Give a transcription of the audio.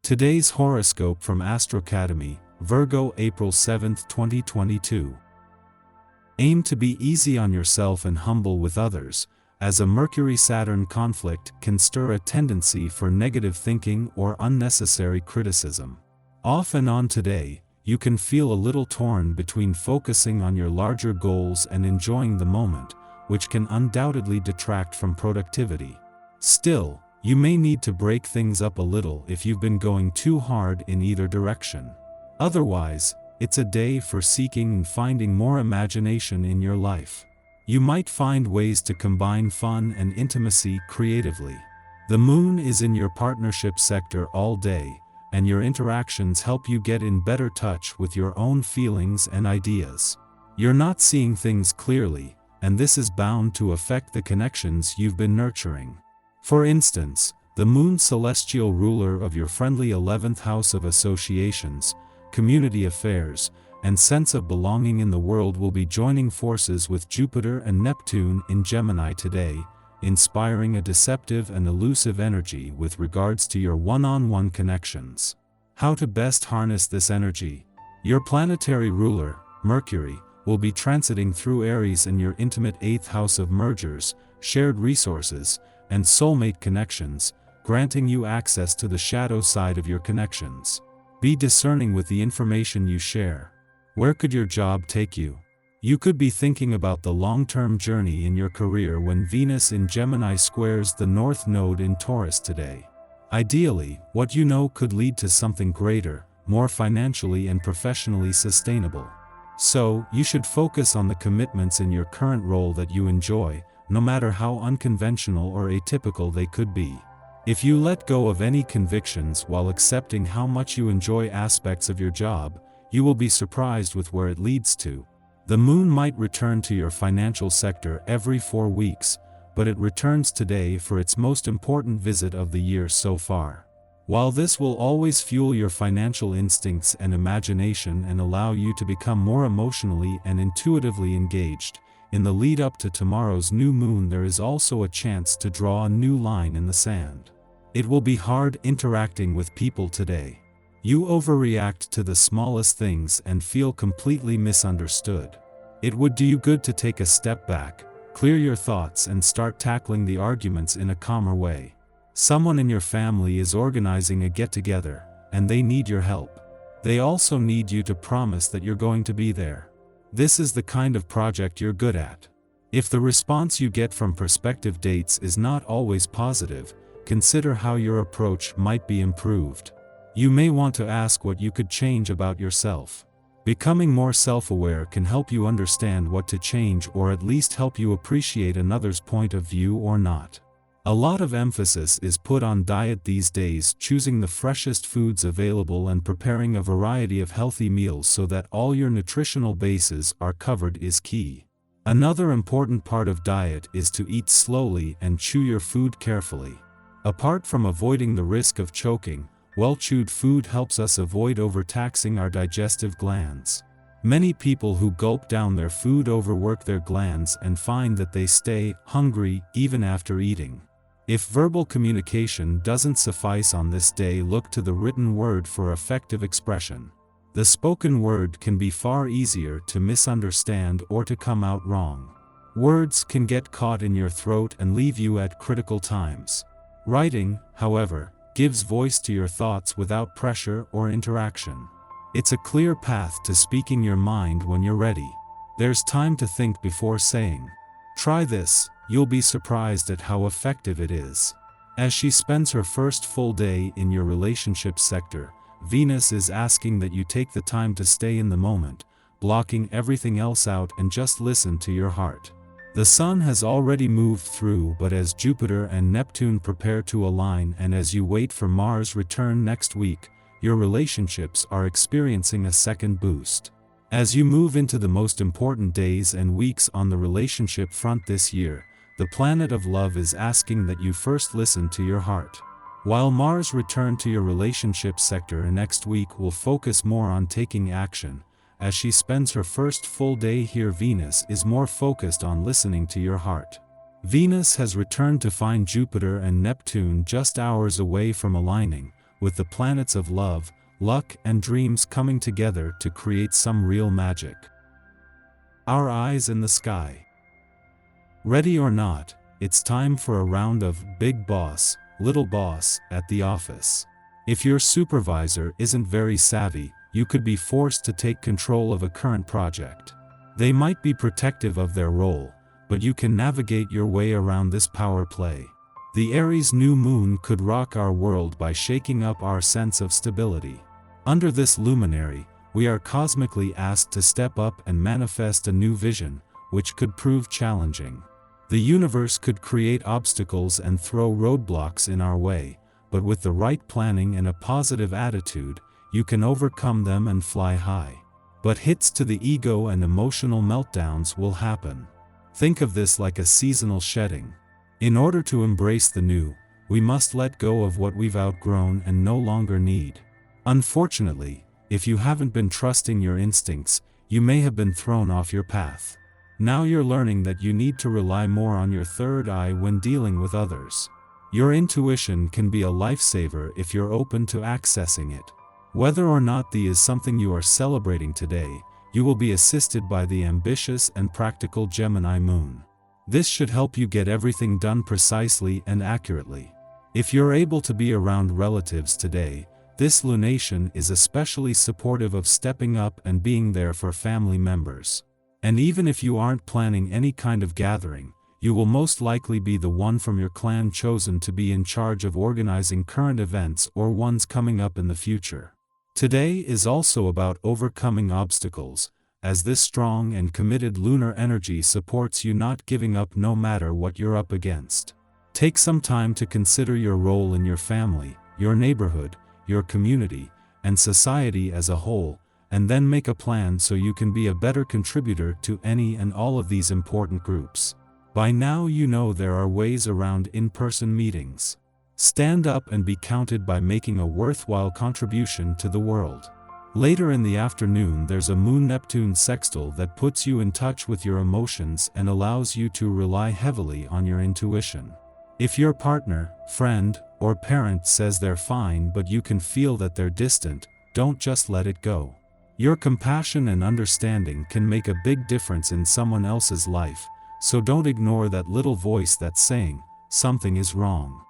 Today's horoscope from Astrocademy, Virgo April 7, 2022. Aim to be easy on yourself and humble with others, as a Mercury-Saturn conflict can stir a tendency for negative thinking or unnecessary criticism. Off and on today, you can feel a little torn between focusing on your larger goals and enjoying the moment, which can undoubtedly detract from productivity. Still, you may need to break things up a little if you've been going too hard in either direction. Otherwise, it's a day for seeking and finding more imagination in your life. You might find ways to combine fun and intimacy creatively. The moon is in your partnership sector all day, and your interactions help you get in better touch with your own feelings and ideas. You're not seeing things clearly, and this is bound to affect the connections you've been nurturing. For instance, the moon, celestial ruler of your friendly 11th house of associations, community affairs, and sense of belonging in the world, will be joining forces with Jupiter and Neptune in Gemini today, inspiring a deceptive and elusive energy with regards to your one-on-one connections. How to best harness this energy? Your planetary ruler, Mercury, will be transiting through Aries in your intimate 8th house of mergers, shared resources, and soulmate connections, granting you access to the shadow side of your connections. Be discerning with the information you share. Where could your job take you? You could be thinking about the long-term journey in your career when Venus in Gemini squares the North Node in Taurus today. Ideally, what you know could lead to something greater, more financially and professionally sustainable. So, you should focus on the commitments in your current role that you enjoy, no matter how unconventional or atypical they could be. If you let go of any convictions while accepting how much you enjoy aspects of your job, you will be surprised with where it leads to. The moon might return to your financial sector every 4 weeks, but it returns today for its most important visit of the year so far. While this will always fuel your financial instincts and imagination and allow you to become more emotionally and intuitively engaged, in the lead up to tomorrow's new moon there is also a chance to draw a new line in the sand. It will be hard interacting with people today. You overreact to the smallest things and feel completely misunderstood. It would do you good to take a step back, clear your thoughts, and start tackling the arguments in a calmer way. Someone in your family is organizing a get-together, and they need your help. They also need you to promise that you're going to be there. This is the kind of project you're good at. If the response you get from prospective dates is not always positive, consider how your approach might be improved. You may want to ask what you could change about yourself. Becoming more self-aware can help you understand what to change, or at least help you appreciate another's point of view or not. A lot of emphasis is put on diet these days. Choosing the freshest foods available and preparing a variety of healthy meals so that all your nutritional bases are covered is key. Another important part of diet is to eat slowly and chew your food carefully. Apart from avoiding the risk of choking, well-chewed food helps us avoid overtaxing our digestive glands. Many people who gulp down their food overwork their glands and find that they stay hungry even after eating. If verbal communication doesn't suffice on this day, look to the written word for effective expression. The spoken word can be far easier to misunderstand or to come out wrong. Words can get caught in your throat and leave you at critical times. Writing, however, gives voice to your thoughts without pressure or interaction. It's a clear path to speaking your mind when you're ready. There's time to think before saying. Try this. You'll be surprised at how effective it is. As she spends her first full day in your relationship sector, Venus is asking that you take the time to stay in the moment, blocking everything else out and just listen to your heart. The Sun has already moved through, but as Jupiter and Neptune prepare to align and as you wait for Mars' return next week, your relationships are experiencing a second boost. As you move into the most important days and weeks on the relationship front this year, the planet of love is asking that you first listen to your heart. While Mars' return to your relationship sector next week will focus more on taking action, as she spends her first full day here, Venus is more focused on listening to your heart. Venus has returned to find Jupiter and Neptune just hours away from aligning, with the planets of love, luck and dreams coming together to create some real magic. Our eyes in the sky. Ready or not, it's time for a round of big boss, little boss at the office. If your supervisor isn't very savvy, you could be forced to take control of a current project. They might be protective of their role, but you can navigate your way around this power play. The Aries new moon could rock our world by shaking up our sense of stability. Under this luminary, we are cosmically asked to step up and manifest a new vision, which could prove challenging. The universe could create obstacles and throw roadblocks in our way, but with the right planning and a positive attitude, you can overcome them and fly high. But hits to the ego and emotional meltdowns will happen. Think of this like a seasonal shedding. In order to embrace the new, we must let go of what we've outgrown and no longer need. Unfortunately, if you haven't been trusting your instincts, you may have been thrown off your path. Now you're learning that you need to rely more on your third eye when dealing with others. Your intuition can be a lifesaver if you're open to accessing it. Whether or not the is something you are celebrating today, you will be assisted by the ambitious and practical Gemini moon. This should help you get everything done precisely and accurately. If you're able to be around relatives today, this lunation is especially supportive of stepping up and being there for family members. And even if you aren't planning any kind of gathering, you will most likely be the one from your clan chosen to be in charge of organizing current events or ones coming up in the future. Today is also about overcoming obstacles, as this strong and committed lunar energy supports you not giving up no matter what you're up against. Take some time to consider your role in your family, your neighborhood, your community, and society as a whole, and then make a plan so you can be a better contributor to any and all of these important groups. By now you know there are ways around in-person meetings. Stand up and be counted by making a worthwhile contribution to the world. Later in the afternoon there's a Moon-Neptune sextile that puts you in touch with your emotions and allows you to rely heavily on your intuition. If your partner, friend, or parent says they're fine but you can feel that they're distant, don't just let it go. Your compassion and understanding can make a big difference in someone else's life, so don't ignore that little voice that's saying, something is wrong.